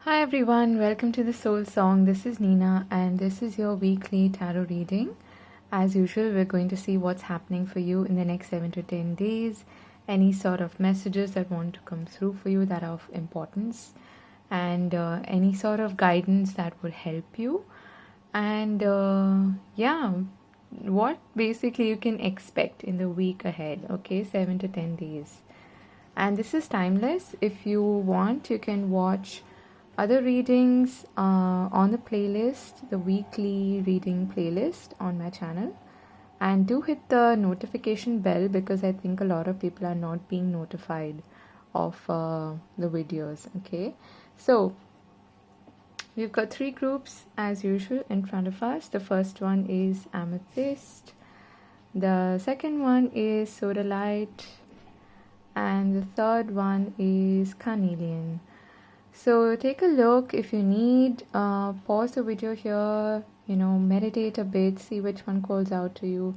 Hi everyone, welcome to the Soul Song. This is Nina and this is your weekly tarot reading. As usual, we're going to see what's happening for you in the next 7 to 10 days, any sort of messages that want to come through for you that are of importance, and any sort of guidance that would help you. And what basically you can expect in the week ahead, okay? 7 to 10 days. And this is timeless. If you want, you can watch other readings on the playlist, the weekly reading playlist on my channel. And do hit the notification bell because I think a lot of people are not being notified of the videos. Okay, so we've got three groups as usual in front of us. The first one is Amethyst, the second one is Sodalite, and the third one is Carnelian. So take a look. If you need, pause the video here, meditate a bit, see which one calls out to you,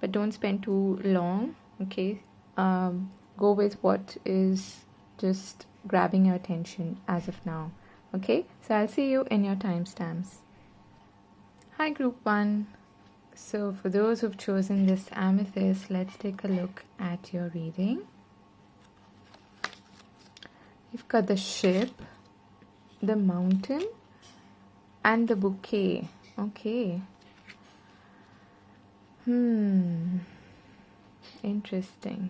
but don't spend too long, okay? Go with what is just grabbing your attention as of now, okay? So I'll see you in your timestamps. Hi group 1. So for those who've chosen this Amethyst, let's take a look at your reading. You've got the ship, the mountain, and the bouquet. Okay. Interesting.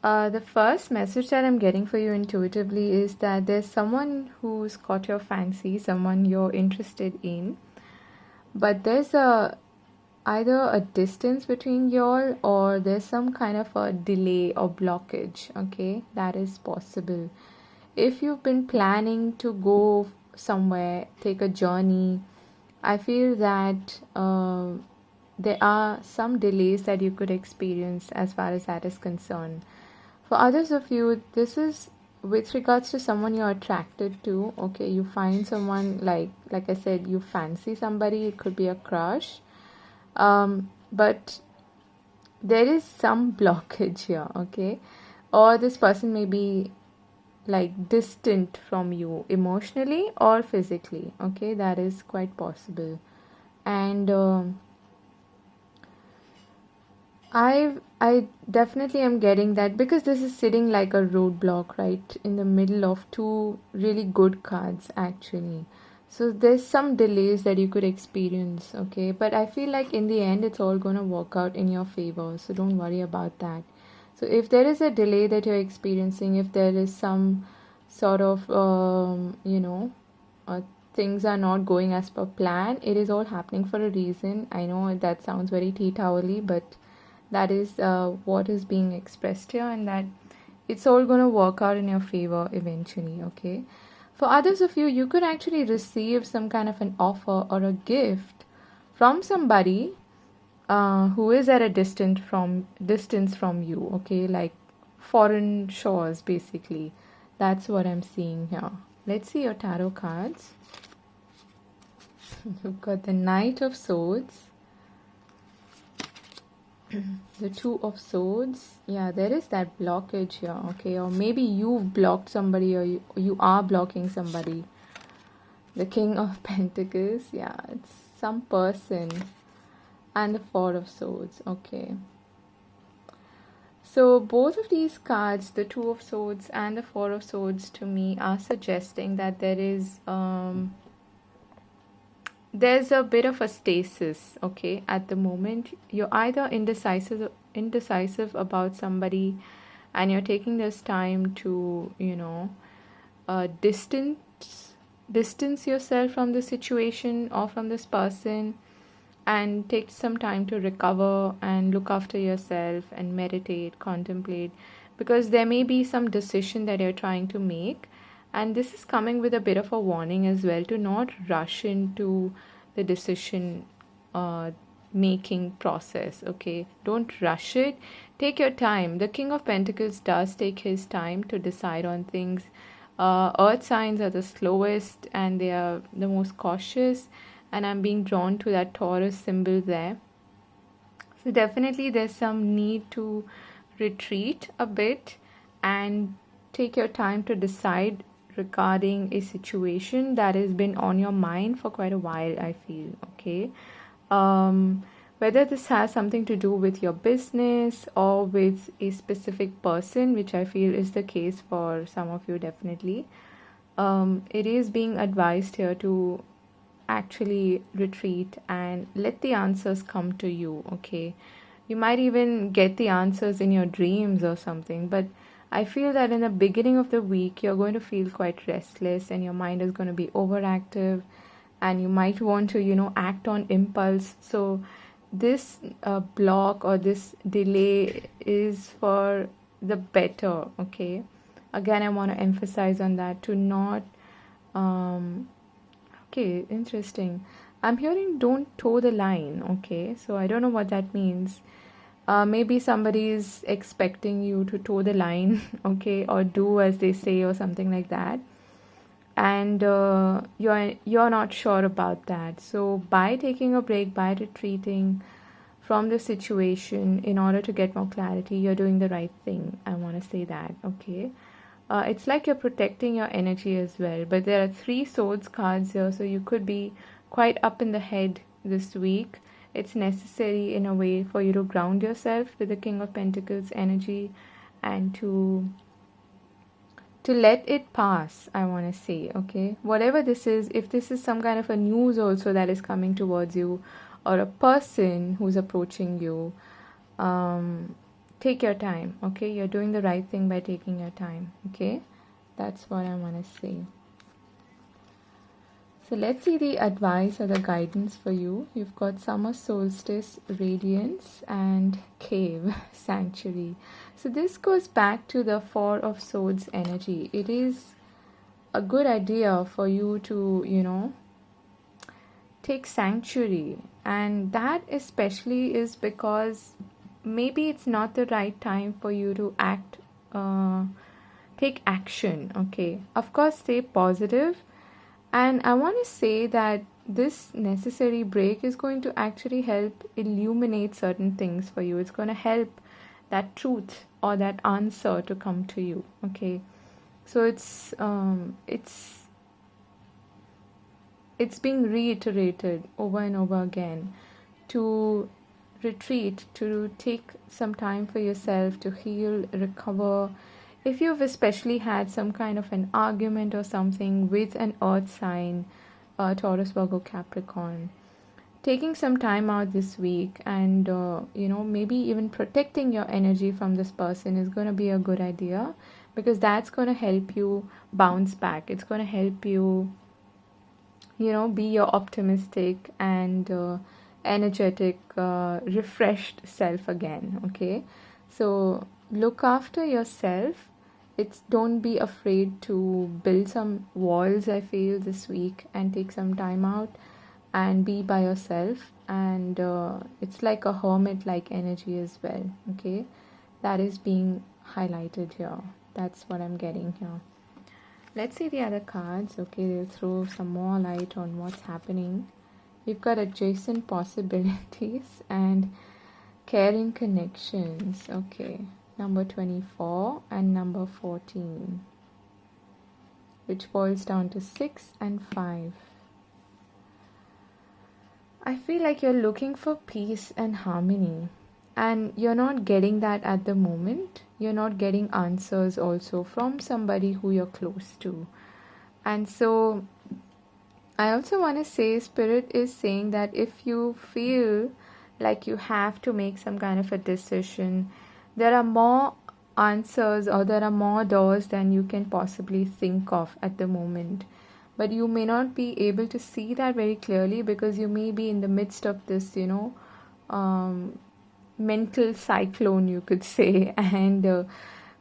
The first message that I'm getting for you intuitively is that there's someone who's caught your fancy, someone you're interested in, but there's either a distance between y'all or there's some kind of a delay or blockage. Okay, that is possible. If you've been planning to go somewhere, take a journey, I feel that there are some delays that you could experience as far as that is concerned. For others of you, this is with regards to someone you're attracted to. Okay, you find someone like I said, you fancy somebody. It could be a crush, but there is some blockage here. Okay, or this person may be like distant from you emotionally or physically. Okay, that is quite possible. And I definitely am getting that because this is sitting like a roadblock right in the middle of two really good cards actually. So there's some delays that you could experience, okay? But I feel like in the end it's all gonna work out in your favor, so don't worry about that. So if there is a delay that you're experiencing, if there is some sort of things are not going as per plan, it is all happening for a reason. I know that sounds very tea-towelly, but that is what is being expressed here, and that it's all going to work out in your favor eventually. Okay, for others of you, you could actually receive some kind of an offer or a gift from somebody who is at a distance from you. Okay, like foreign shores basically. That's what I'm seeing here. Let's see your tarot cards. You've got the Knight of Swords, the Two of Swords. Yeah, there is that blockage here, okay? Or maybe you've blocked somebody, or you are blocking somebody. The King of Pentacles. Yeah, it's some person. And the Four of Swords. Okay. So both of these cards, the Two of Swords and the Four of Swords, to me are suggesting that there is there's a bit of a stasis, okay? At the moment, you're either indecisive about somebody, and you're taking this time to, distance yourself from the situation or from this person, and take some time to recover and look after yourself and meditate, contemplate, because there may be some decision that you're trying to make. And this is coming with a bit of a warning as well, to not rush into the decision making process, okay? Don't rush it. Take your time. The King of Pentacles does take his time to decide on things. Earth signs are the slowest and they are the most cautious, and I'm being drawn to that Taurus symbol there. So definitely there's some need to retreat a bit and take your time to decide regarding a situation that has been on your mind for quite a while, I feel. Okay. um, Whether this has something to do with your business or with a specific person, which I feel is the case for some of you, definitely. It is being advised here to actually retreat and let the answers come to you. Okay, you might even get the answers in your dreams or something, but I feel that in the beginning of the week you're going to feel quite restless and your mind is going to be overactive, and you might want to, act on impulse. So this block or this delay is for the better. Okay, again, I want to emphasize on that, to not um okay, interesting. I'm hearing don't toe the line. Okay, so I don't know what that means. Maybe somebody is expecting you to toe the line, okay, or do as they say or something like that, and you're not sure about that. So by taking a break, by retreating from the situation in order to get more clarity, you're doing the right thing. I want to say that. Okay, it's like you're protecting your energy as well. But there are three swords cards here, so you could be quite up in the head this week. It's necessary in a way for you to ground yourself with the King of Pentacles energy, and to let it pass, I want to say. Okay, whatever this is, if this is some kind of a news also that is coming towards you, or a person who's approaching you, um take your time. Okay, you're doing the right thing by taking your time. Okay, that's what I want to say. So let's see the advice or the guidance for you. You've got summer solstice, radiance, and cave, sanctuary. So this goes back to the Four of Swords energy. It is a good idea for you to, take sanctuary. And that especially is because maybe it's not the right time for you to take action. Okay, of course, stay positive. And I want to say that this necessary break is going to actually help illuminate certain things for you. It's going to help that truth or that answer to come to you. Okay, so it's being reiterated over and over again to retreat, to take some time for yourself to heal, recover. If you've especially had some kind of an argument or something with an earth sign, Taurus, Virgo, Capricorn, taking some time out this week and, maybe even protecting your energy from this person is going to be a good idea, because that's going to help you bounce back. It's going to help you, be your optimistic and energetic, refreshed self again. Okay, so look after yourself. Don't be afraid to build some walls, I feel, this week, and take some time out and be by yourself. And it's like a hermit like energy as well. Okay, that is being highlighted here. That's what I'm getting here. Let's see the other cards. Okay, they'll throw some more light on what's happening. You've got adjacent possibilities and caring connections. Okay, number 24 and number 14, which boils down to 6 and 5. I feel like you're looking for peace and harmony, and you're not getting that at the moment. You're not getting answers also from somebody who you're close to. And so I also want to say, Spirit is saying that if you feel like you have to make some kind of a decision, there are more answers or there are more doors than you can possibly think of at the moment. But you may not be able to see that very clearly because you may be in the midst of this, mental cyclone, you could say, and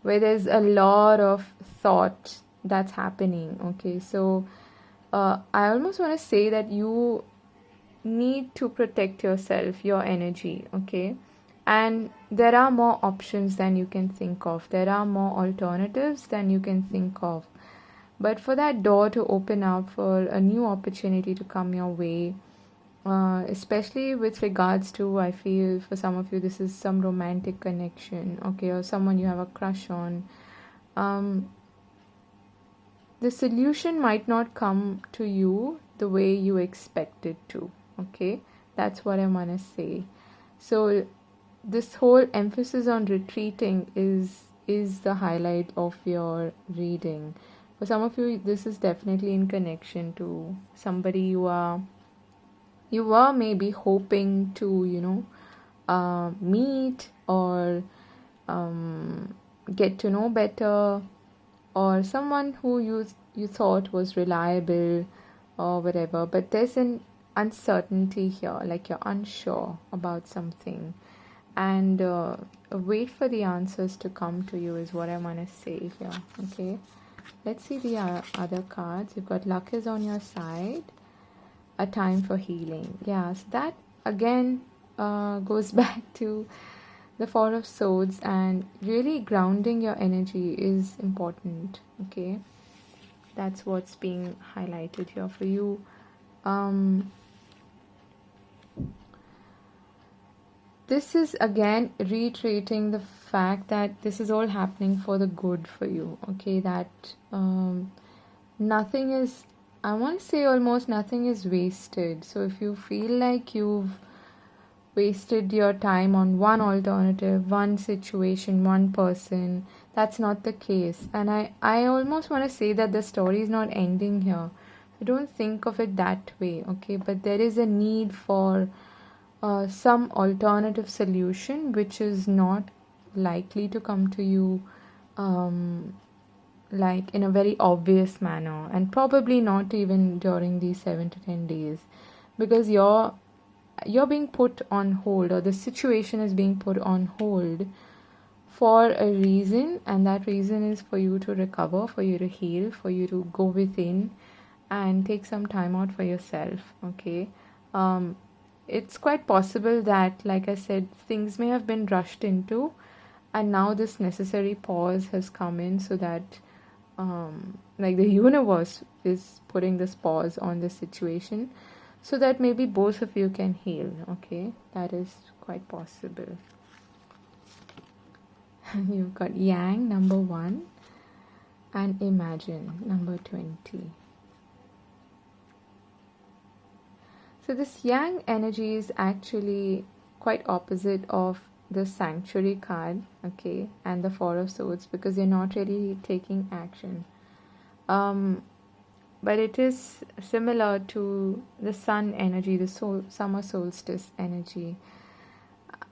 where there's a lot of thought that's happening. Okay, so I almost want to say that you need to protect yourself, your energy. Okay, and there are more options than you can think of. There are more alternatives than you can think of. But for that door to open up, for a new opportunity to come your way, especially with regards to, I feel for some of you, this is some romantic connection, okay, or someone you have a crush on. the solution might not come to you the way you expect it to. Okay, that's what I want to say. So this whole emphasis on retreating is the highlight of your reading. For some of you, this is definitely in connection to somebody you were maybe hoping to, meet, or get to know better, or someone who you thought was reliable or whatever, but there's an uncertainty here, like you're unsure about something, and wait for the answers to come to you is what I want to say here. Okay, let's see the other cards. You've got luck is on your side, a time for healing. Yeah, so that again goes back to the Four of Swords, and really grounding your energy is important. Okay, that's what's being highlighted here for you. This is again reiterating the fact that this is all happening for the good for you. Okay, that nothing is, I want to say almost nothing is wasted. So if you feel like you've wasted your time on one alternative, one situation, one person, that's not the case. And I almost want to say that the story is not ending here. So don't think of it that way, okay? But there is a need for some alternative solution which is not likely to come to you like in a very obvious manner, and probably not even during these 7 to 10 days, because you're being put on hold, or the situation is being put on hold for a reason, and that reason is for you to recover, for you to heal, for you to go within and take some time out for yourself. Okay, it's quite possible that, like I said, things may have been rushed into, and now this necessary pause has come in, so that like the universe is putting this pause on the situation, so that maybe both of you can heal. Okay, that is quite possible. You've got Yang, number 1, and Imagine, number 20. So this Yang energy is actually quite opposite of the Sanctuary card, okay, and the Four of Swords, because you're not really taking action. But it is similar to the Sun energy, the summer solstice energy.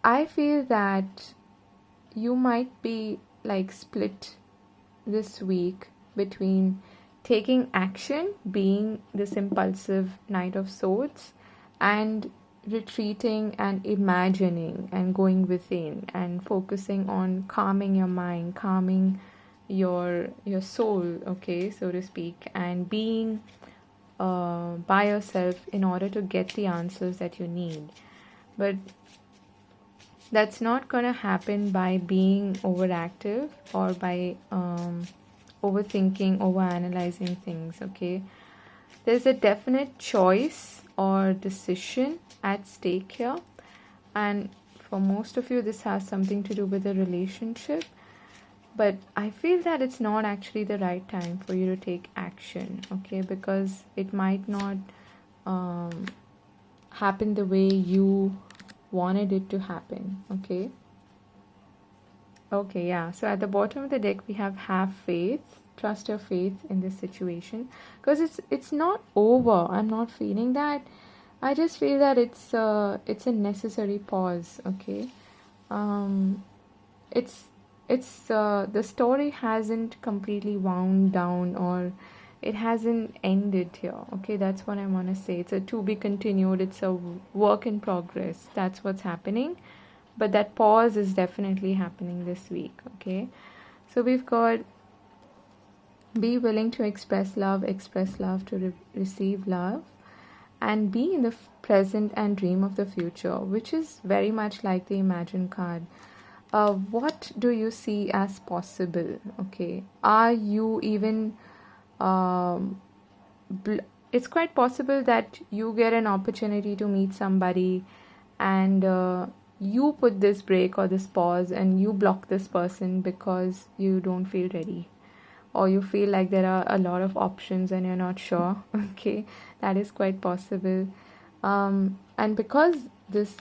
I feel that you might be like split this week between taking action, being this impulsive Knight of Swords, and retreating and imagining and going within and focusing on calming your mind, calming your soul, okay, so to speak, and being by yourself in order to get the answers that you need. But that's not going to happen by being overactive or by overthinking, overanalyzing things, okay? There's a definite choice or decision at stake here, and for most of you this has something to do with a relationship, but I feel that it's not actually the right time for you to take action, okay, because it might not happen the way you wanted it to happen. Okay, yeah, so at the bottom of the deck we have faith. Trust your faith in this situation, because it's not over. I'm not feeling that. I just feel that it's a necessary pause. Okay, it's the story hasn't completely wound down, or it hasn't ended here. Okay, that's what I want to say. It's a to be continued. It's a work in progress. That's what's happening, but that pause is definitely happening this week. Okay, so we've got be willing to express love to receive love, and be in the present and dream of the future, which is very much like the Imagine card. What do you see as possible? Okay, are you even it's quite possible that you get an opportunity to meet somebody, and you put this break or this pause and you block this person because you don't feel ready, or you feel like there are a lot of options and you're not sure. Okay, that is quite possible. And because this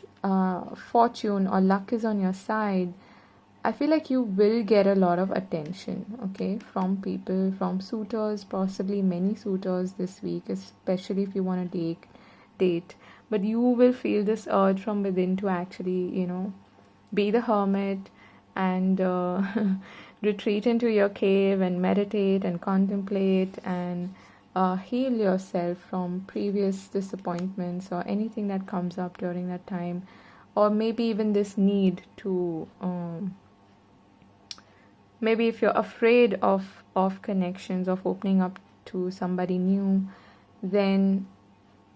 fortune or luck is on your side, I feel like you will get a lot of attention, okay, from people, from suitors, possibly many suitors this week, especially if you want to date. But you will feel this urge from within to actually, be the hermit and retreat into your cave and meditate and contemplate and heal yourself from previous disappointments or anything that comes up during that time, or maybe even this need to maybe if you're afraid of connections, of opening up to somebody new, then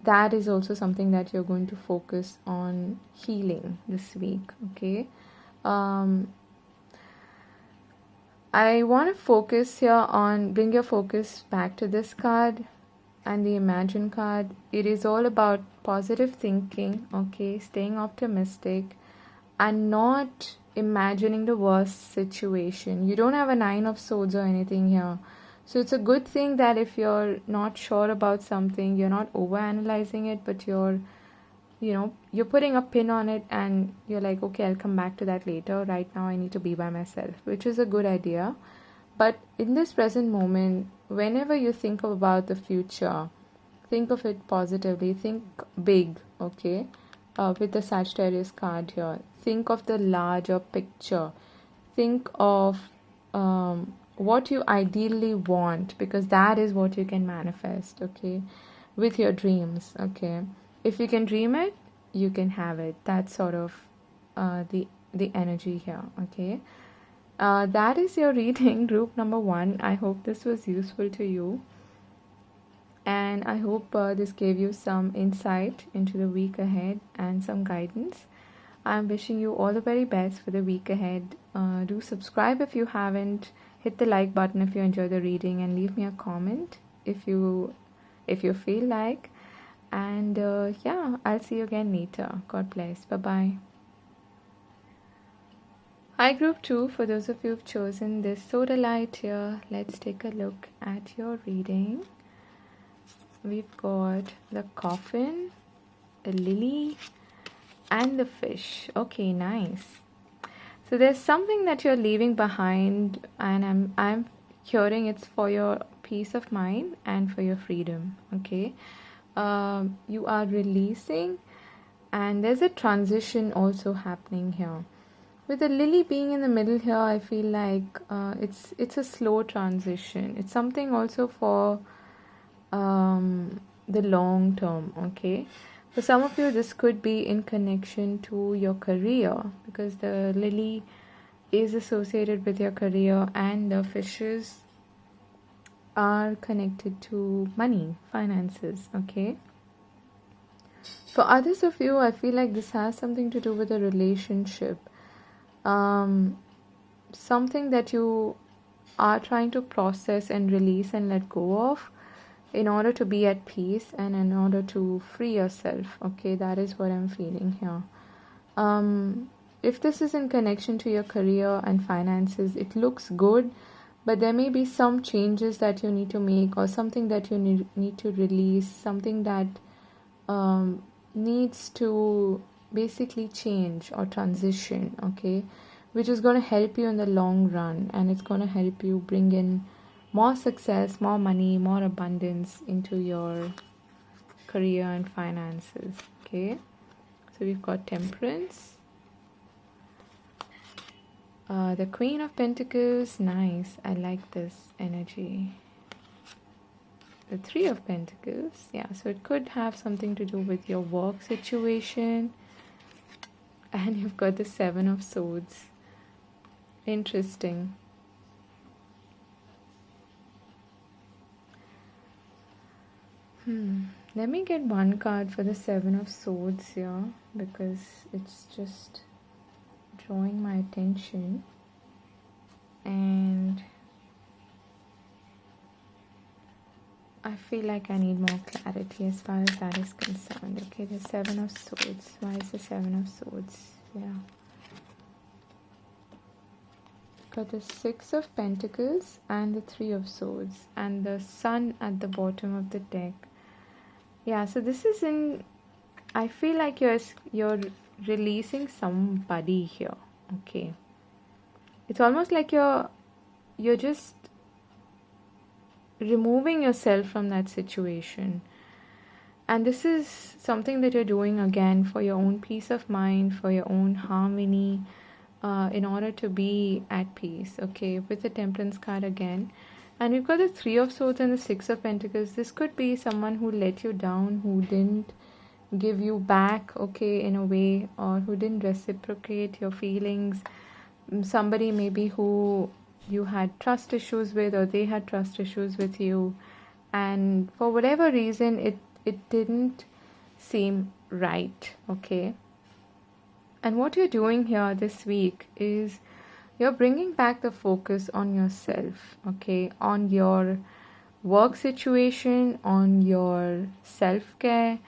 that is also something that you're going to focus on healing this week. Okay, I want to focus here on bring your focus back to this card and the Imagine card. It is all about positive thinking, okay, staying optimistic and not imagining the worst situation. You don't have a 9 of Swords or anything here. So it's a good thing that if you're not sure about something, you're not overanalyzing it, but you're putting a pin on it and you're like, okay, I'll come back to that later. Right now I need to be by myself, which is a good idea. But in this present moment, whenever you think about the future, think of it positively, think big, okay? With the Sagittarius card here, think of the larger picture. Think of what you ideally want, because that is what you can manifest, okay? With your dreams, okay? If you can dream it, you can have it. That's sort of the energy here, okay? That is your reading, group number 1. I hope this was useful to you. And I hope this gave you some insight into the week ahead and some guidance. I'm wishing you all the very best for the week ahead. Do subscribe if you haven't. Hit the like button if you enjoy the reading, and leave me a comment if you feel like. And yeah, I'll see you again later. God bless. Bye-bye. Hi, group 2. For those of you who've chosen this soda light here, let's take a look at your reading. We've got the coffin, the lily, and the fish. Okay, nice. So there's something that you're leaving behind, and I'm hearing it's for your peace of mind and for your freedom. Okay, you are releasing, and there's a transition also happening here. With the lily being in the middle here, I feel like it's a slow transition. It's something also for the long term, okay? For some of you, this could be in connection to your career, because the lily is associated with your career and the fishes are connected to money, finances, okay? For others of you, I feel like this has something to do with a relationship, something that you are trying to process and release and let go of, in order to be at peace and in order to free yourself, okay? That is what I'm feeling here. If this is in connection to your career and finances, it looks good, but there may be some changes that you need to make, or something that you need to release, something that needs to basically change or transition, okay? Which is going to help you in the long run, and it's going to help you bring in more success, more money, more abundance into your career and finances, okay? So we've got Temperance, the Queen of Pentacles. Nice, I like this energy. The Three of Pentacles, yeah, so it could have something to do with your work situation. And you've got the Seven of Swords. Interesting. Let me get one card for the Seven of Swords here, because it's just drawing my attention. And I feel like I need more clarity as far as that is concerned. Okay, the Seven of Swords. Why is the Seven of Swords? Yeah. got the Six of Pentacles and the Three of Swords and the Sun at the bottom of the deck. Yeah, so this is in, I feel like you're releasing somebody here. Okay, it's almost like you're just removing yourself from that situation. And this is something that you're doing again for your own peace of mind, for your own harmony, in order to be at peace. Okay, with the Temperance card again. And we've got the Three of Swords and the Six of Pentacles. This could be someone who let you down, who didn't give you back, okay, in a way, or who didn't reciprocate your feelings. Somebody maybe who you had trust issues with, or they had trust issues with you, and for whatever reason it didn't seem right. Okay, and what you're doing here this week is you're bringing back the focus on yourself, okay, on your work situation, on your self-care,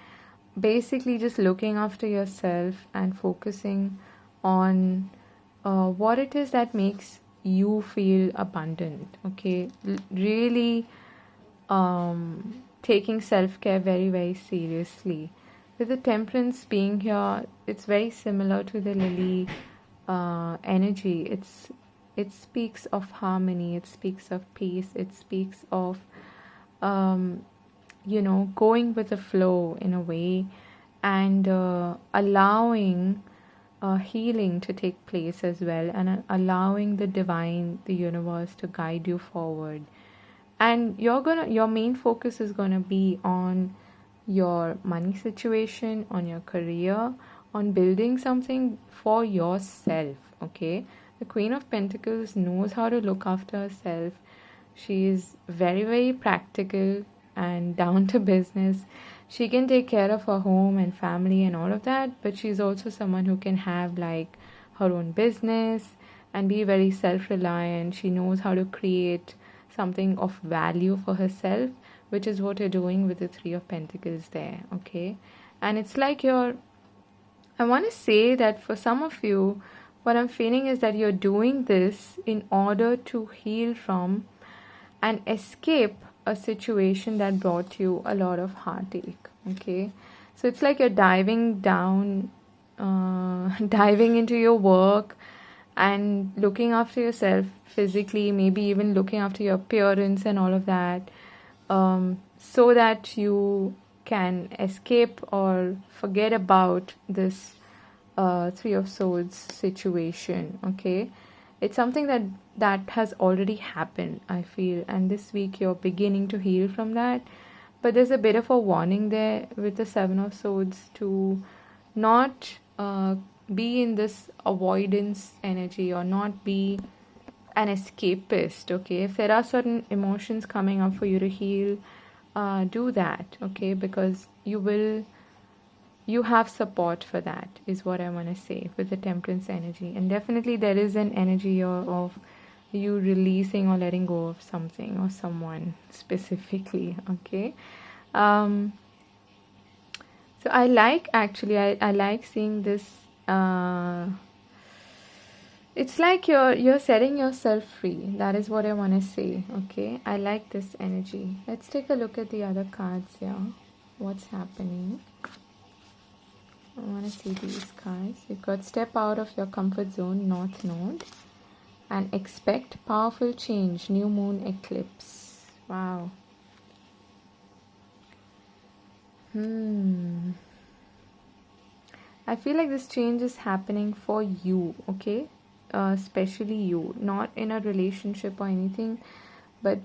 basically just looking after yourself and focusing on what it is that makes you feel abundant. Okay, really taking self-care very, very seriously. With the Temperance being here, it's very similar to the Lily energy. It speaks of harmony, it speaks of peace, it speaks of going with the flow in a way, and allowing healing to take place as well, and allowing the divine, the universe, to guide you forward. And your main focus is gonna be on your money situation, on your career, on building something for yourself. Okay, the Queen of Pentacles knows how to look after herself. She is very, very practical and down to business. She can take care of her home and family and all of that, but she's also someone who can have like her own business and be very self-reliant. She knows how to create something of value for herself, which is what you're doing with the Three of Pentacles there. Okay, and it's like I want to say that for some of you, what I'm feeling is that you're doing this in order to heal from and escape a situation that brought you a lot of heartache. Okay, so it's like you're diving down, diving into your work and looking after yourself physically, maybe even looking after your appearance and all of that, so that you can escape or forget about this Three of Swords situation. Okay, it's something that has already happened, I feel, and this week you're beginning to heal from that. But there's a bit of a warning there with the Seven of Swords to not be in this avoidance energy, or not be an escapist. Okay, if there are certain emotions coming up for you to heal, do that. Okay, because you have support for that, is what I want to say with the Temperance energy. And definitely there is an energy of you releasing or letting go of something or someone specifically. Okay, so I like, actually I like seeing this. It's like you're setting yourself free. That is what I want to say. Okay, I like this energy. Let's take a look at the other cards here. What's happening? I want to see these cards. You've got Step Out of Your Comfort Zone, North Node, and Expect Powerful Change, New Moon Eclipse. Wow. I feel like this change is happening for you, okay? Especially you, not in a relationship or anything, but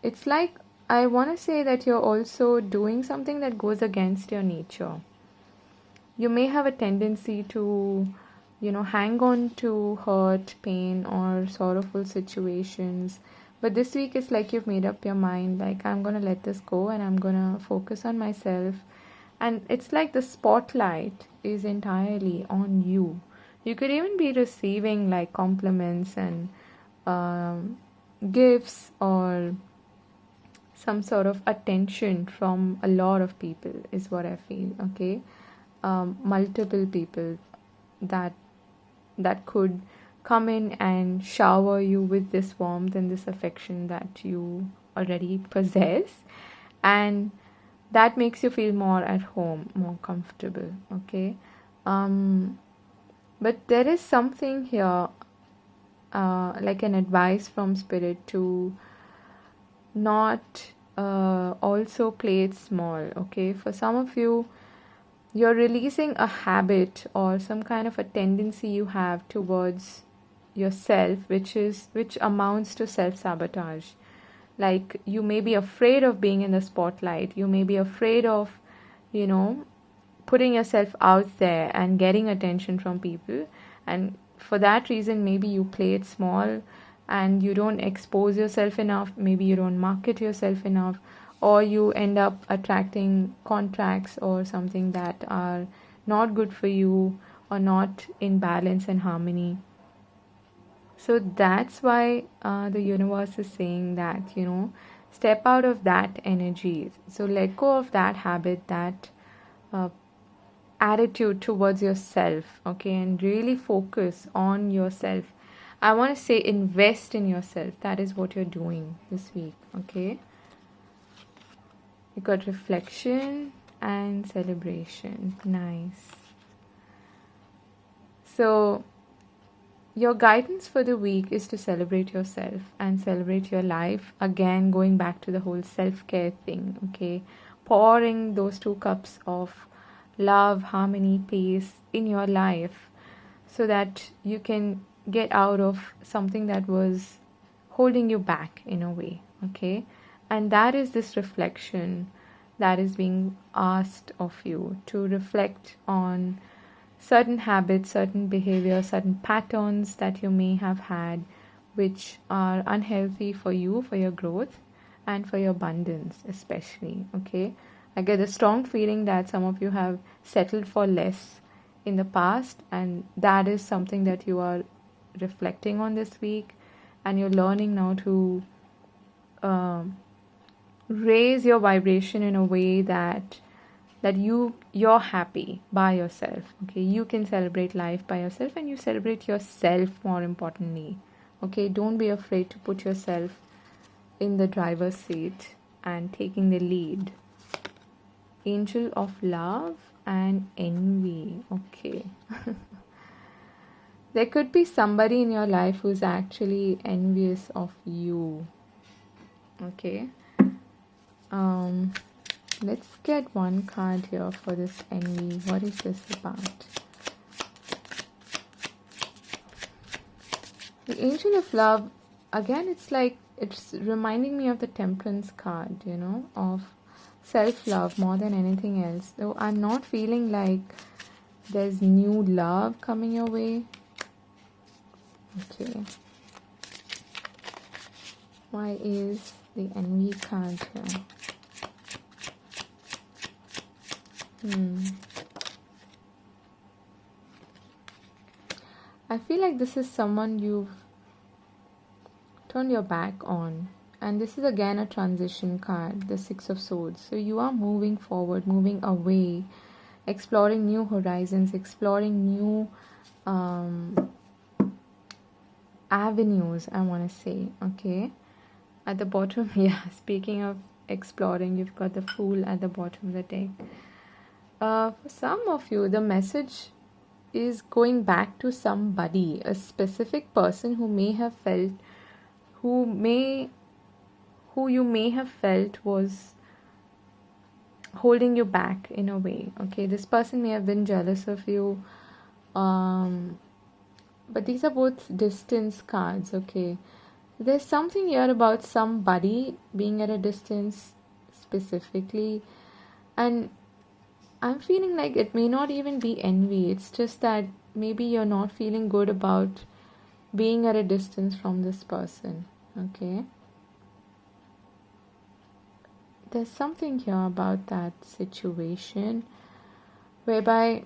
it's like, I want to say that you're also doing something that goes against your nature. You may have a tendency to, hang on to hurt, pain, or sorrowful situations. But this week it's like you've made up your mind, like, I'm going to let this go and I'm going to focus on myself. And it's like the spotlight is entirely on you. You could even be receiving like compliments and gifts or some sort of attention from a lot of people, is what I feel. Okay, multiple people that could come in and shower you with this warmth and this affection that you already possess, and that makes you feel more at home, more comfortable. Okay. But there is something here, like an advice from spirit to not also play it small. Okay, for some of you, you're releasing a habit or some kind of a tendency you have towards yourself, which amounts to self-sabotage. Like, you may be afraid of being in the spotlight, you may be afraid of, you know, putting yourself out there and getting attention from people, and for that reason maybe you play it small and you don't expose yourself enough, maybe you don't market yourself enough, or you end up attracting contracts or something that are not good for you or not in balance and harmony. So that's why the universe is saying that, step out of that energy. So let go of that habit, that uh, attitude towards yourself, okay, and really focus on yourself. I want to say invest in yourself. That is what you're doing this week, okay? You got reflection and celebration. Nice. So, your guidance for the week is to celebrate yourself and celebrate your life. Again, going back to the whole self-care thing, okay? Pouring those 2 cups of love, harmony, peace in your life so that you can get out of something that was holding you back in a way, okay? And that is this reflection that is being asked of you, to reflect on certain habits, certain behavior, certain patterns that you may have had which are unhealthy for you, for your growth, and for your abundance, especially. Okay, I get a strong feeling that some of you have settled for less in the past, and that is something that you are reflecting on this week, and you're learning now to raise your vibration in a way that you're happy by yourself. Okay, you can celebrate life by yourself, and you celebrate yourself, more importantly. Okay, don't be afraid to put yourself in the driver's seat and taking the lead. Angel of love and envy. Okay. There could be somebody in your life who's actually envious of you. Okay. Let's get one card here for this envy. What is this about? The Angel of Love, again, it's reminding me of the Temperance card, of self-love more than anything else. Though I'm not feeling like there's new love coming your way. Okay. Why is the envy card here? I feel like this is someone you've turned your back on. And this is again a transition card, the Six of Swords. So you are moving forward, moving away, exploring new horizons, exploring new avenues, I want to say. Okay. At the bottom, yeah, speaking of exploring, you've got the Fool at the bottom of the deck. For some of you, the message is going back to somebody, a specific person who you may have felt was holding you back in a way. Okay, this person may have been jealous of you, but these are both distance cards. Okay, there's something here about somebody being at a distance specifically, and I'm feeling like it may not even be envy. It's just that maybe you're not feeling good about being at a distance from this person. Okay. There's something here about that situation whereby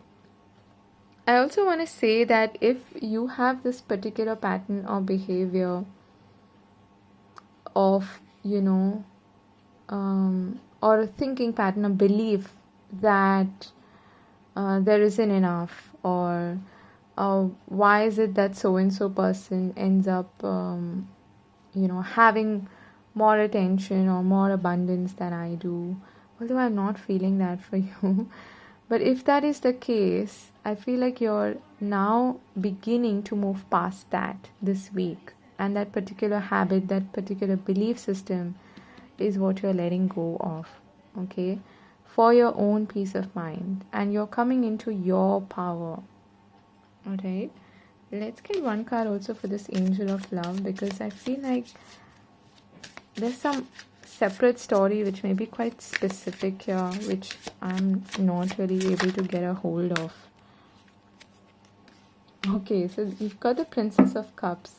I also want to say that if you have this particular pattern or behavior of, or a thinking pattern, a belief that there isn't enough, or Why is it that so and so person ends up having more attention or more abundance than I do, although I'm not feeling that for you. But if that is the case, I feel like you're now beginning to move past that this week, and that particular habit, that particular belief system is what you're letting go of, okay, for your own peace of mind, and you're coming into your power. All right, let's get one card also for this Angel of Love, because I feel like there's some separate story which may be quite specific here, which I'm not really able to get a hold of. Okay, so you've got the Princess of Cups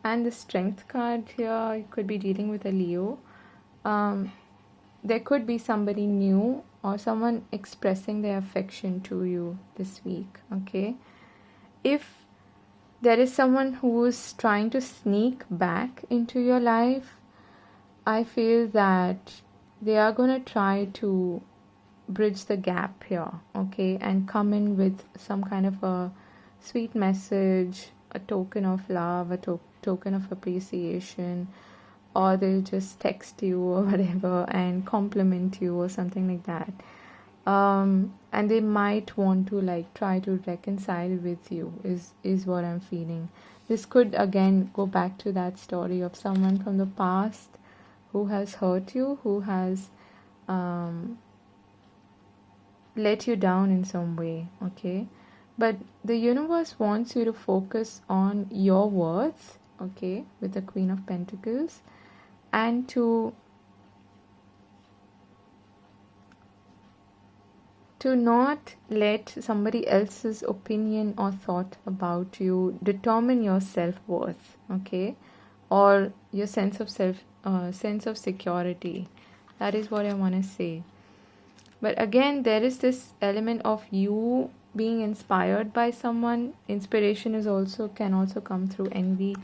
and the Strength card here. You could be dealing with a Leo. There could be somebody new or someone expressing their affection to you this week, okay? If there is someone who's trying to sneak back into your life, I feel that they are going to try to bridge the gap here, okay, and come in with some kind of a sweet message, a token of love, a token of appreciation, or they'll just text you or whatever and compliment you or something like that. And they might want to like try to reconcile with you is what I'm feeling. This could again go back to that story of someone from the past who has hurt you, who has let you down in some way, okay? But the universe wants you to focus on your worth, okay, with the Queen of Pentacles, and to not let somebody else's opinion or thought about you determine your self-worth, okay, or your sense of security. That is what I want to say. But again, there is this element of you being inspired by someone. Inspiration can also come through envy.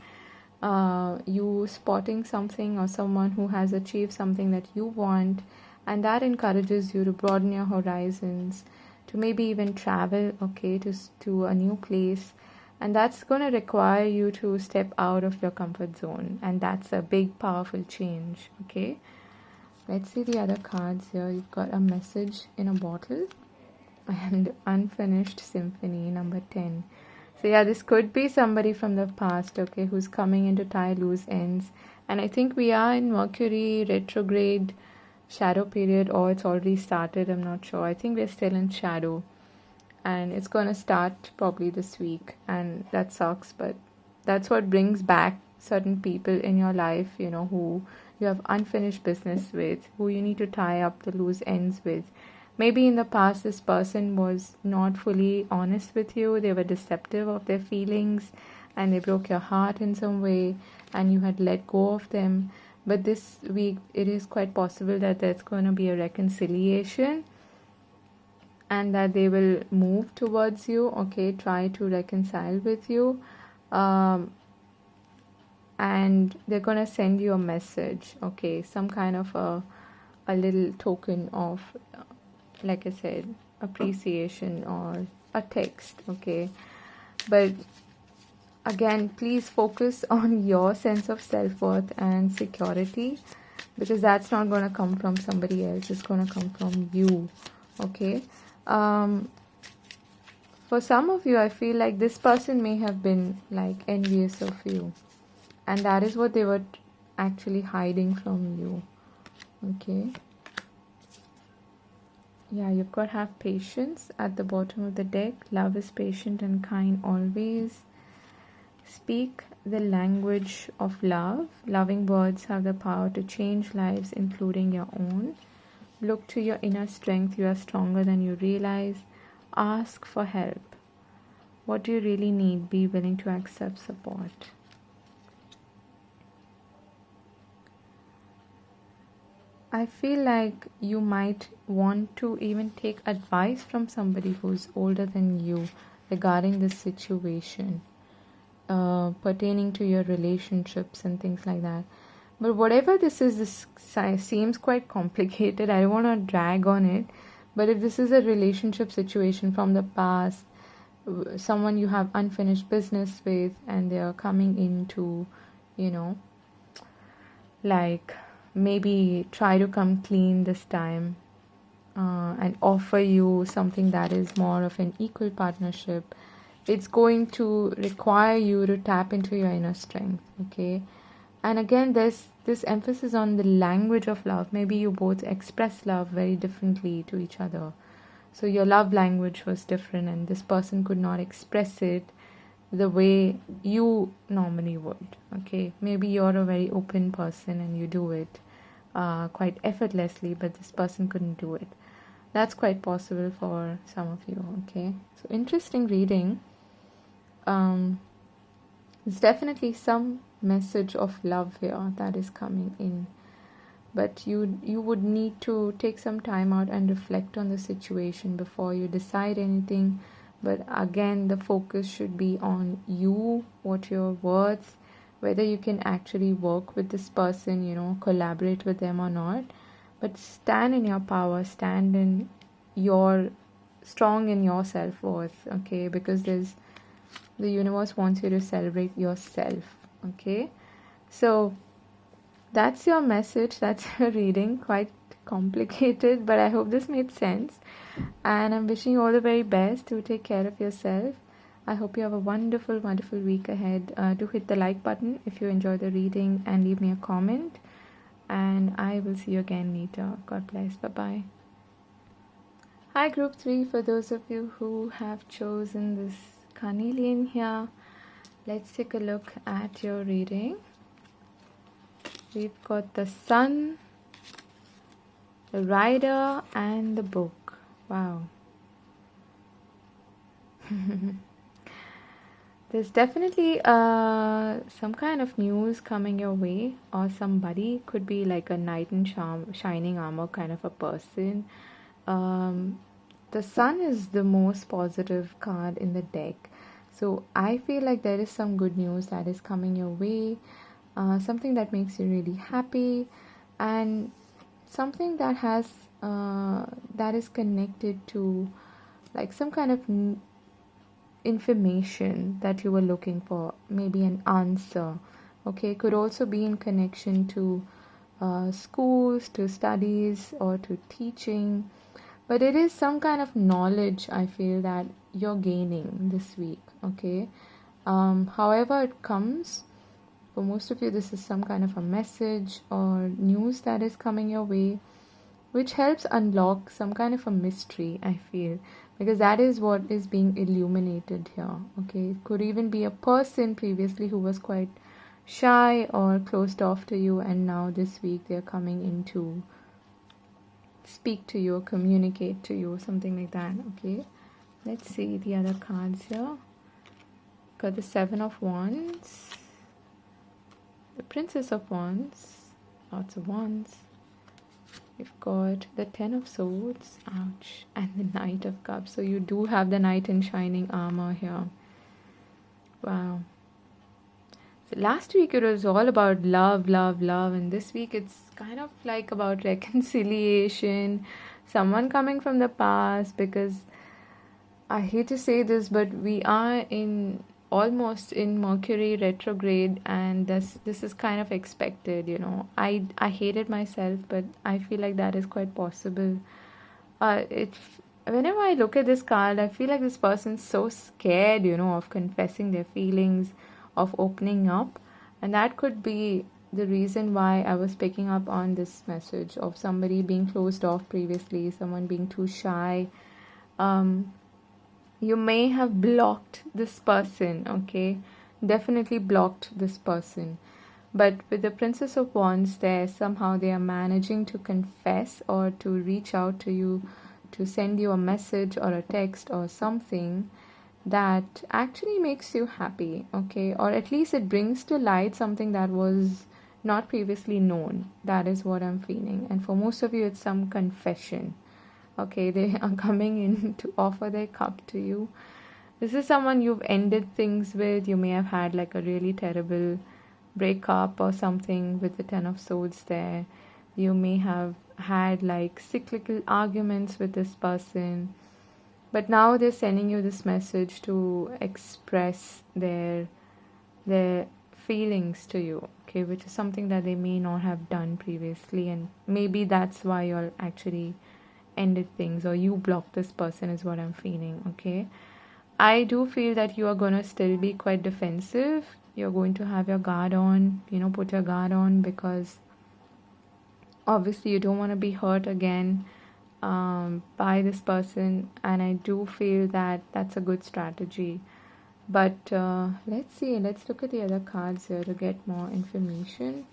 You spotting something or someone who has achieved something that you want, and that encourages you to broaden your horizons, to maybe even travel, okay, to a new place. And that's going to require you to step out of your comfort zone, and that's a big, powerful change, okay? Let's see the other cards here. You've got a message in a bottle and Unfinished Symphony, number 10. So yeah, this could be somebody from the past, okay, who's coming in to tie loose ends. And I think we are in Mercury retrograde shadow period, or it's already started, I'm not sure. I think we're still in shadow, and it's going to start probably this week, and that sucks, but that's what brings back certain people in your life, who you have unfinished business with, who you need to tie up the loose ends with. Maybe in the past this person was not fully honest with you, they were deceptive of their feelings, and they broke your heart in some way, and you had let go of them. But this week it is quite possible that there's going to be a reconciliation, and that they will move towards you, okay, try to reconcile with you, and they're going to send you a message, okay, some kind of a little token of, like I said, appreciation or a text, okay? But again, please focus on your sense of self-worth and security, because that's not going to come from somebody else, it's going to come from you, okay? For some of you, I feel like this person may have been like envious of you, and that is what they were actually hiding from you, okay? Yeah, you've got to have patience at the bottom of the deck. Love is patient and kind always. Speak the language of love. Loving words have the power to change lives, including your own. Look to your inner strength. You are stronger than you realize. Ask for help. What do you really need? Be willing to accept support. I feel like you might want to even take advice from somebody who's older than you regarding this situation, pertaining to your relationships and things like that. But whatever this is, this seems quite complicated. I don't want to drag on it. But if this is a relationship situation from the past, someone you have unfinished business with, and they are coming in to, you know, like maybe try to come clean this time, and offer you something that is more of an equal partnership. It's going to require you to tap into your inner strength, okay? And again, there's this emphasis on the language of love. Maybe you both express love very differently to each other. So your love language was different, and this person could not express it the way you normally would, okay? Maybe you're a very open person and you do it quite effortlessly, but this person couldn't do it. That's quite possible for some of you, okay? So interesting reading. There's definitely some message of love here that is coming in, but you would need to take some time out and reflect on the situation before you decide anything. But again, the focus should be on you, what you're worth, whether you can actually work with this person, you know, collaborate with them or not. But stand in your power, stand in your strong in your self-worth, okay? Because the universe wants you to celebrate yourself, okay? So that's your message, that's your reading. Quite complicated, but I hope this made sense. And I'm wishing you all the very best. To take care of yourself. I hope you have a wonderful, wonderful week ahead. Do hit the like button if you enjoy the reading, and leave me a comment. And I will see you again later. God bless. Bye-bye. Hi, Group 3. For those of you who have chosen this carnelian here, let's take a look at your reading. We've got the Sun, the Rider, and the Book. Wow. There's definitely some kind of news coming your way, or somebody could be like a knight in shining armor kind of a person. The Sun is the most positive card in the deck, so I feel like there is some good news that is coming your way, something that makes you really happy, and something that has that is connected to like some kind of information that you were looking for, maybe an answer, okay? Could also be in connection to schools, to studies, or to teaching, but it is some kind of knowledge I feel that you're gaining this week, okay? However it comes, for most of you this is some kind of a message or news that is coming your way, which helps unlock some kind of a mystery, I feel, because that is what is being illuminated here, okay? It could even be a person previously who was quite shy or closed off to you, and now this week they're coming in to speak to you or communicate to you, something like that, okay? Let's see the other cards here. Got the Seven of Wands, the Princess of Wands, lots of wands. We've got the Ten of Swords, ouch, and the Knight of Cups. So you do have the knight in shining armor here. Wow. So last week it was all about love, love, love, and this week it's kind of like about reconciliation, someone coming from the past, because I hate to say this, but we are almost in Mercury retrograde, and this is kind of expected, you know. I hate it myself, but I feel like that is quite possible. Whenever I look at this card, I feel like this person's so scared, you know, of confessing their feelings, of opening up, and that could be the reason why I was picking up on this message of somebody being closed off previously, someone being too shy. You may have blocked this person, okay? Definitely blocked this person. But with the Princess of Wands there, somehow they are managing to confess or to reach out to you, to send you a message or a text or something that actually makes you happy, okay? Or at least it brings to light something that was not previously known. That is what I'm feeling. And for most of you, it's some confession. Okay, they are coming in to offer their cup to you. This is someone you've ended things with. You may have had like a really terrible breakup or something with the Ten of Swords there. You may have had like cyclical arguments with this person. But now they're sending you this message to express their feelings to you, okay, which is something that they may not have done previously, and maybe that's why you're actually ended things, or you blocked this person, is what I'm feeling, okay. I do feel that you are going to still be quite defensive. You're going to have your guard on, put your guard on, because obviously you don't want to be hurt again by this person, and I do feel that that's a good strategy. But let's see, let's look at the other cards here to get more information.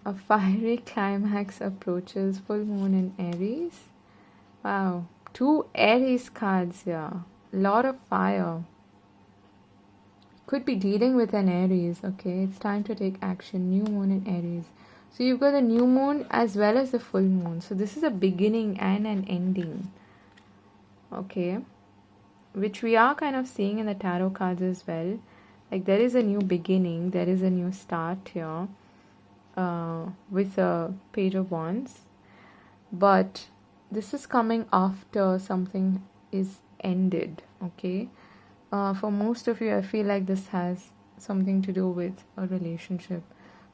A fiery climax approaches, full moon in Aries. Wow, 2 Aries cards here. Lot of fire. Could be dealing with an Aries, okay? It's time to take action. New moon in Aries. So you've got the new moon as well as the full moon. So this is a beginning and an ending, okay? Which we are kind of seeing in the tarot cards as well. Like there is a new beginning, there is a new start here with a Page of Wands. But this is coming after something is ended, okay? For most of you, I feel like this has something to do with a relationship.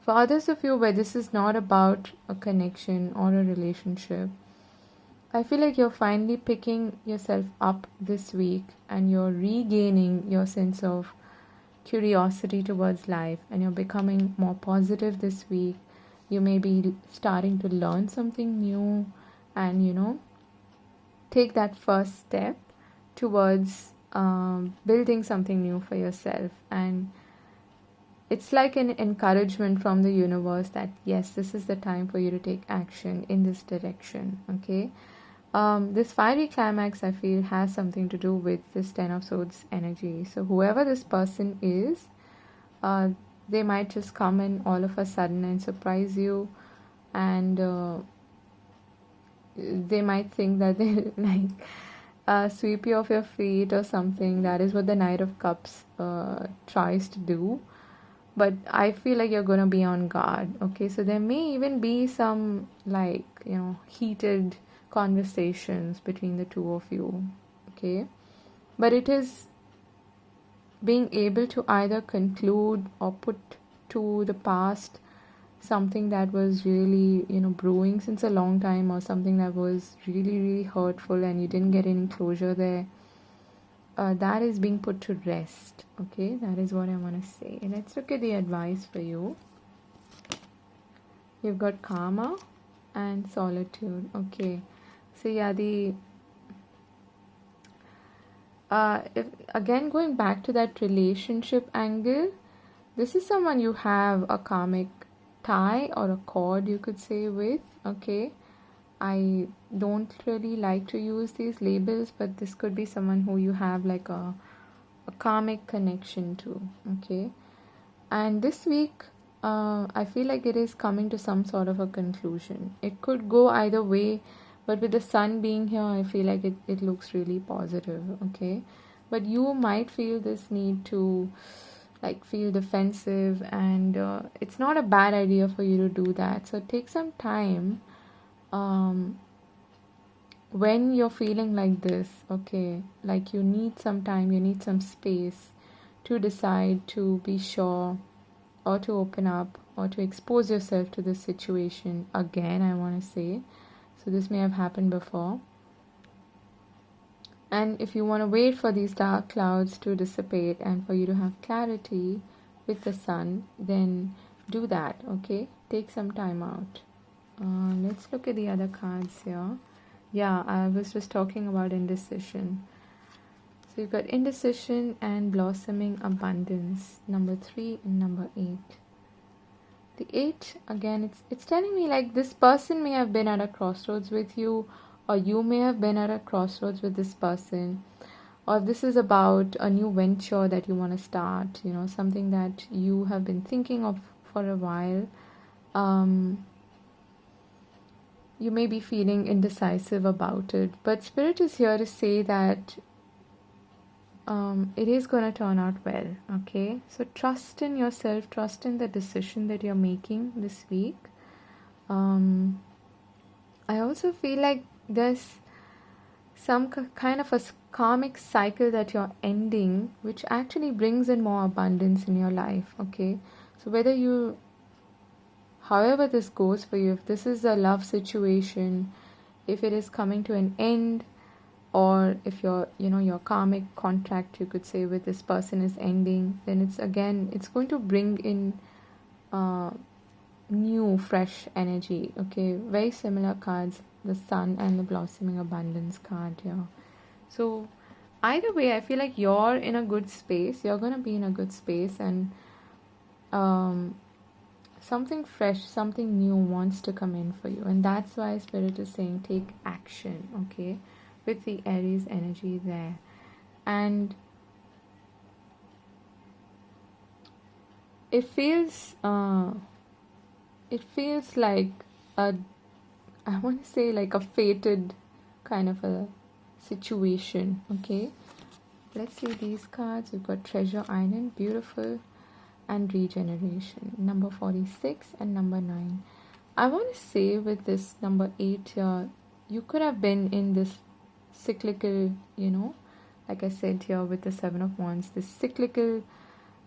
For others of you, where this is not about a connection or a relationship, I feel like you're finally picking yourself up this week and you're regaining your sense of curiosity towards life, and you're becoming more positive this week. You may be starting to learn something new and, take that first step towards building something new for yourself. And it's like an encouragement from the universe that yes, this is the time for you to take action in this direction, okay. This fiery climax, I feel, has something to do with this 10 of Swords energy. So whoever this person is, they might just come in all of a sudden and surprise you, and they might think that they sweep you off your feet or something. That is what the Knight of Cups tries to do. But I feel like you're going to be on guard, okay? So there may even be some heated conversations between the two of you, okay? But it is being able to either conclude or put to the past something that was really brewing since a long time, or something that was really, really hurtful and you didn't get any closure there. That is being put to rest, okay? That is what I want to say. Let's look at the advice for you. You've got karma and solitude, okay? So yeah, if again going back to that relationship angle, this is someone you have a karmic tie or a cord, you could say, with, okay? I don't really like to use these labels, but this could be someone who you have like a karmic connection to, okay? And this week, I feel like it is coming to some sort of a conclusion. It could go either way, but with the sun being here, I feel like it looks really positive, okay? But you might feel this need to feel defensive, and it's not a bad idea for you to do that. So take some time when you're feeling like this, okay? Like you need some time, you need some space to decide to be sure, or to open up, or to expose yourself to this situation again, I want to say. So this may have happened before. And if you want to wait for these dark clouds to dissipate and for you to have clarity with the sun, then do that, okay? Take some time out. Let's look at the other cards here. Yeah, I was just talking about indecision. So you've got indecision and blossoming abundance, number 3 and number 8. The 8, again, it's telling me like this person may have been at a crossroads with you, or you may have been at a crossroads with this person, or this is about a new venture that you want to start, something that you have been thinking of for a while. You may be feeling indecisive about it, but Spirit is here to say that it is going to turn out well, okay? So trust in yourself, trust in the decision that you're making this week. I also feel like there's some kind of a karmic cycle that you're ending, which actually brings in more abundance in your life. Okay, so whether you, however this goes for you, if this is a love situation, if it is coming to an end, or if your karmic contract, you could say, with this person is ending, then it's going to bring in uh, new fresh energy. Okay, very similar cards, the sun and the blossoming abundance card here. So either way, I feel like you're in a good space, you're going to be in a good space, and um something fresh, something new wants to come in for you. And that's why Spirit is saying take action, okay, with the Aries energy there. And it feels like a, I want to say, like a fated kind of a situation. Okay, let's see these cards. We've got Treasure Island, beautiful, and Regeneration, number 46 and number 9. I want to say with this number 8 here, you could have been in this cyclical, like I said here with the 7 of Wands, this cyclical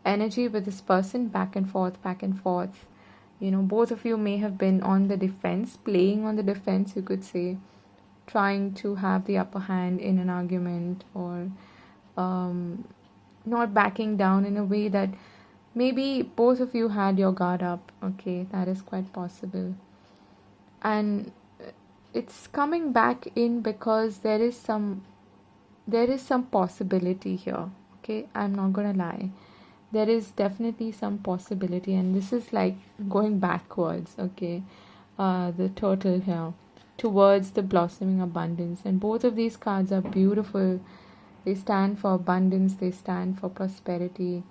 energy with this person, back and forth, back and forth. Both of you may have been on the defense, playing on the defense, you could say, trying to have the upper hand in an argument, or not backing down in a way that maybe both of you had your guard up. Okay, that is quite possible. And it's coming back in because there is some possibility here. Okay, I'm not gonna lie, there is definitely some possibility, and this is like going backwards. Okay, the turtle here towards the blossoming abundance, and both of these cards are beautiful. They stand for abundance, they stand for prosperity.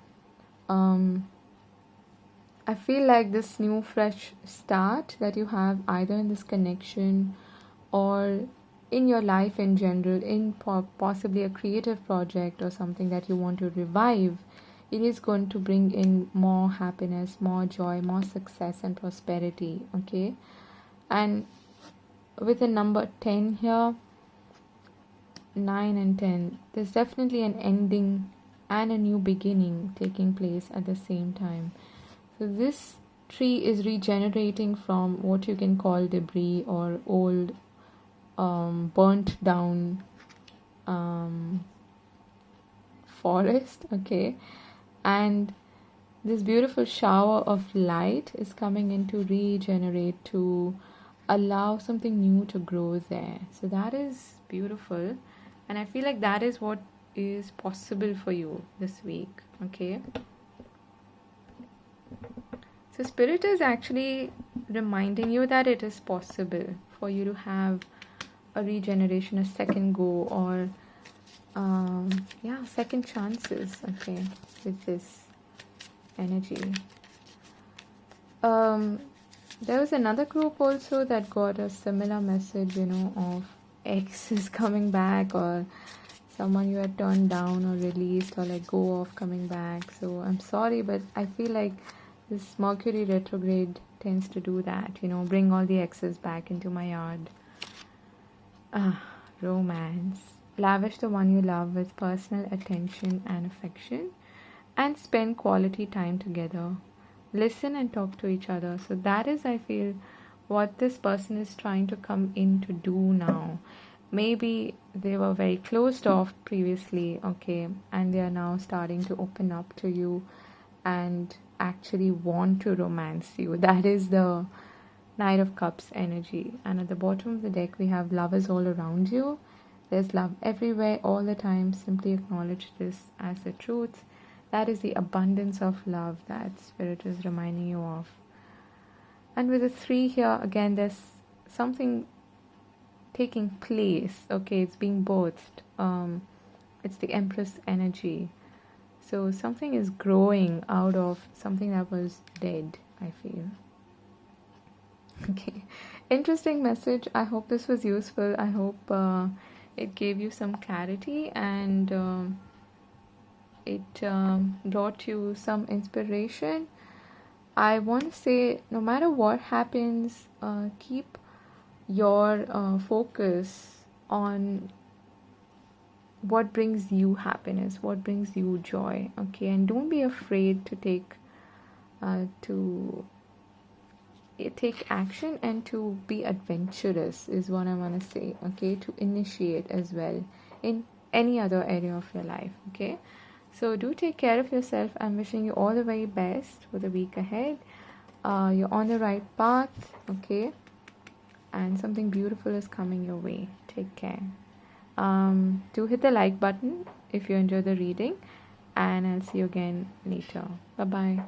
I feel like this new fresh start that you have, either in this connection or in your life in general, in possibly a creative project or something that you want to revive, it is going to bring in more happiness, more joy, more success and prosperity. Okay, and with the number 10 here, 9 and 10, there's definitely an ending and a new beginning taking place at the same time. So this tree is regenerating from what you can call debris or old, burnt down forest. Okay, and this beautiful shower of light is coming in to regenerate, to allow something new to grow there. So that is beautiful, and I feel like that is what is possible for you this week. Okay, so Spirit is actually reminding you that it is possible for you to have a regeneration, a second go, or second chances. Okay, with this energy. There was another group also that got a similar message, of exes coming back, or someone you had turned down or released or let go of coming back. So I'm sorry, but I feel like this Mercury retrograde tends to do that, bring all the exes back into my yard. Romance. Lavish the one you love with personal attention and affection, and spend quality time together. Listen and talk to each other. So that is, I feel, what this person is trying to come in to do now. Maybe they were very closed off previously, okay, and they are now starting to open up to you and actually want to romance you. That is the Knight of Cups energy. And at the bottom of the deck, we have love is all around you. There's love everywhere, all the time. Simply acknowledge this as the truth. That is the abundance of love that Spirit is reminding you of. And with the 3 here, again, there's something taking place. Okay, it's being birthed. It's the Empress energy. So something is growing out of something that was dead, I feel. Okay, interesting message. I hope this was useful. I hope it gave you some clarity, and it brought you some inspiration. I want to say, no matter what happens, keep your focus on what brings you happiness, what brings you joy. Okay, and don't be afraid to to take action and to be adventurous is what I want to say. Okay, to initiate as well in any other area of your life. Okay, so do take care of yourself. I'm wishing you all the very best for the week ahead. You're on the right path. Okay, and something beautiful is coming your way. Take care. Do hit the like button if you enjoy the reading, and I'll see you again later. Bye bye.